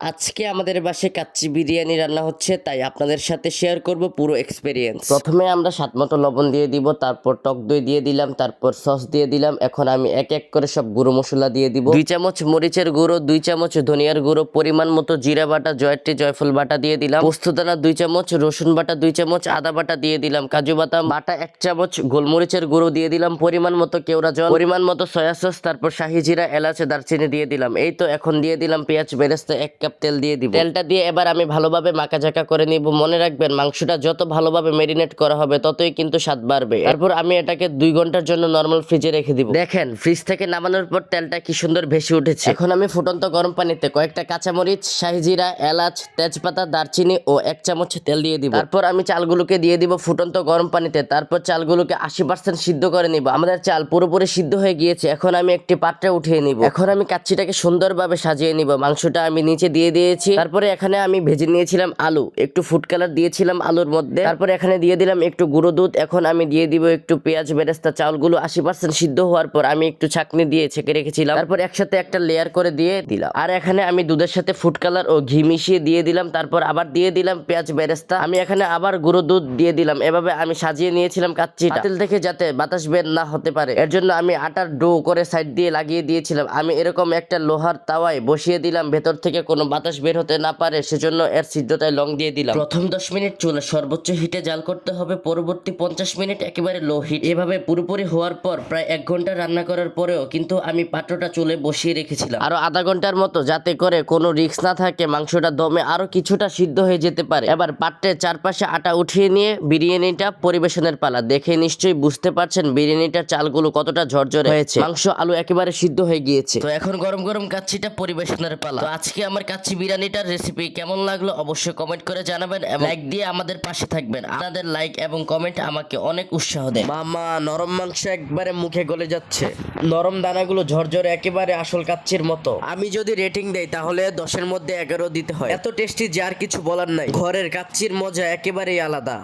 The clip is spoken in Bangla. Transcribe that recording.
আজকে আমাদের বাসায় কাচ্চি বিরিয়ানি রান্না হচ্ছে, তাই আপনাদের সাথে শেয়ার করব পুরো এক্সপেরিয়েন্স। প্রথমে আমরা স্বাদ মতো লবণ দিয়ে দিব, তারপর টক দই দিয়ে দিলাম, তারপর সস দিয়ে দিলাম। এখন আমি এক এক করে সব গুঁড়ো মশলা দিয়ে দিব। 2 চামচ মরিচের গুঁড়ো, 2 চামচ ধনিয়ার গুঁড়ো, পরিমাণ মতো জিরা বাটা, জয়ত্রী জয়ফল বাটা দিয়ে দিলাম, পোস্তদানা 2 চামচ, রসুন বাটা 2 চামচ, আদা বাটা দিয়ে দিলাম, কাজু বাদাম বাটা 1 চামচ, গোলমরিচের গুঁড়ো দিয়ে দিলাম, পরিমাণ মতো কেওড়া জল, পরিমাণ মতো সয়া সস, তারপর শাহি জিরা, এলাচ, দারচিনি দিয়ে দিলাম। এই তো এখন দিয়ে দিলাম পেঁয়াজ বেরেস্তা, 1 কাপ তেল দিয়ে দিব। তেলটা দিয়ে এবার আমি ভালোভাবে মাখাঝাকা করে নিব। মনে রাখবেন, মাংসটা যত ভালোভাবে মেরিনেট করা হবে ততই কিন্তু স্বাদ বাড়বে। তারপর আমি এটাকে 2 ঘন্টার জন্য নরমাল ফ্রিজে রেখে দিব। দেখেন, ফ্রিজ থেকে নামানোর পর তেলটা কি সুন্দর ভেসে উঠেছে। এখন আমি ফুটন্ত গরম পানিতে কয়েকটা কাঁচামরিচ, শাহি জিরা, এলাচ, তেজপাতা, দারচিনি ও 1 চামচ তেল দিয়ে দিব। তারপর আমি চালগুলোকে দিয়ে দিব ফুটন্ত গরম পানিতে। তারপর চালগুলোকে 80% সিদ্ধ করে নিব। আমাদের চাল পুরোপুরি সিদ্ধ হয়ে গিয়েছে। এখন আমি একটি পাত্রে উঠিয়ে নিব। এখন আমি কাচ্চিটাকে সুন্দরভাবে সাজিয়ে নিব। মাংসটা আমি নিচে দিয়ে দিয়েছি। তারপরে এখানে আমি ভেজে নিয়েছিলাম আলু, একটু ফুড কালার দিয়েছিলাম আলুর মধ্যে। তারপরে এখানে দিয়ে দিলাম একটু গুঁড়ো দুধ। এখন আমি দিয়ে দিব একটু পেঁয়াজ বেরেস্তা। চালগুলো 80% সিদ্ধ হওয়ার পর আমি একটু ছাঁকনি দিয়ে ছেঁকে রেখেছিলাম। তারপর একসাথে একটা লেয়ার করে দিয়ে দিলাম। আর এখানে আমি দুধের সাথে ফুড কালার ও ঘি মিশিয়ে দিয়ে দিলাম। তারপর আবার দিয়ে দিলাম পেঁয়াজ বেরেস্তা। আমি এখানে আবার গুঁড়ো দুধ দিয়ে দিলাম। এভাবে আমি সাজিয়ে নিয়েছিলাম কাচ্চিটা, পাতিল থেকে যাতে বাতাস বের না হতে পারে। এর জন্য আমি আটার ডো করে সাইড দিয়ে লাগিয়ে দিয়েছিলাম। আমি এরকম একটা লোহার তাওয়ায় বসিয়ে দিলাম, ভেতর থেকে কোনো বাতাস বের হতে না পারে সেজন্য এর সিদ্ধতায় লং দিয়ে দিলাম। প্রথম 10 মিনিট চুলা সর্বোচ্চ হিটে জাল করতে হবে, পরবর্তী 50 মিনিট একেবারে লো হিট। এভাবে পুরোপুরি হওয়ার পর প্রায় 1 ঘন্টা রান্না করার পরেও কিন্তু আমি পাত্রটা চুলে বসিয়ে রেখেছিলাম আরো আধা ঘন্টার মতো, যাতে করে কোনো রিস্ক না থাকে, মাংসটা দমে আরো কিছুটা সিদ্ধ হয়ে যেতে পারে। এবার পাত্রের চারপাশে আটা উঠিয়ে নিয়ে বিরিয়ানিটা পরিবেশনের পালা। দেখে নিশ্চয়ই বুঝতে পারছেন বিরিয়ানিটার চালগুলো কতটা ঝরঝরে হয়েছে। মাংস আলু একেবারে সিদ্ধ হয়ে গিয়েছে। তো এখন গরম গরম কাচ্চিটা পরিবেশনের পালা। তো আজকে আমার কাচ্চি বিরিয়ানিটার রেসিপি কেমন লাগলো অবশ্যই কমেন্ট করে জানাবেন এবং লাইক দিয়ে আমাদের পাশে থাকবেন। আপনাদের লাইক এবং কমেন্ট আমাকে অনেক উৎসাহ দেয়। মামা, নরম মাংস একবারে মুখে গলে যাচ্ছে। নরম দানাগুলো ঝরঝরে একেবারে আসল কাচ্চির মতো। আমি যদি রেটিং দেই তাহলে 10-এর মধ্যে 11 দিতে হয়। এত টেস্টি যে আর কিছু বলার নাই। ঘরের কাচ্চির মজা একেবারেই আলাদা।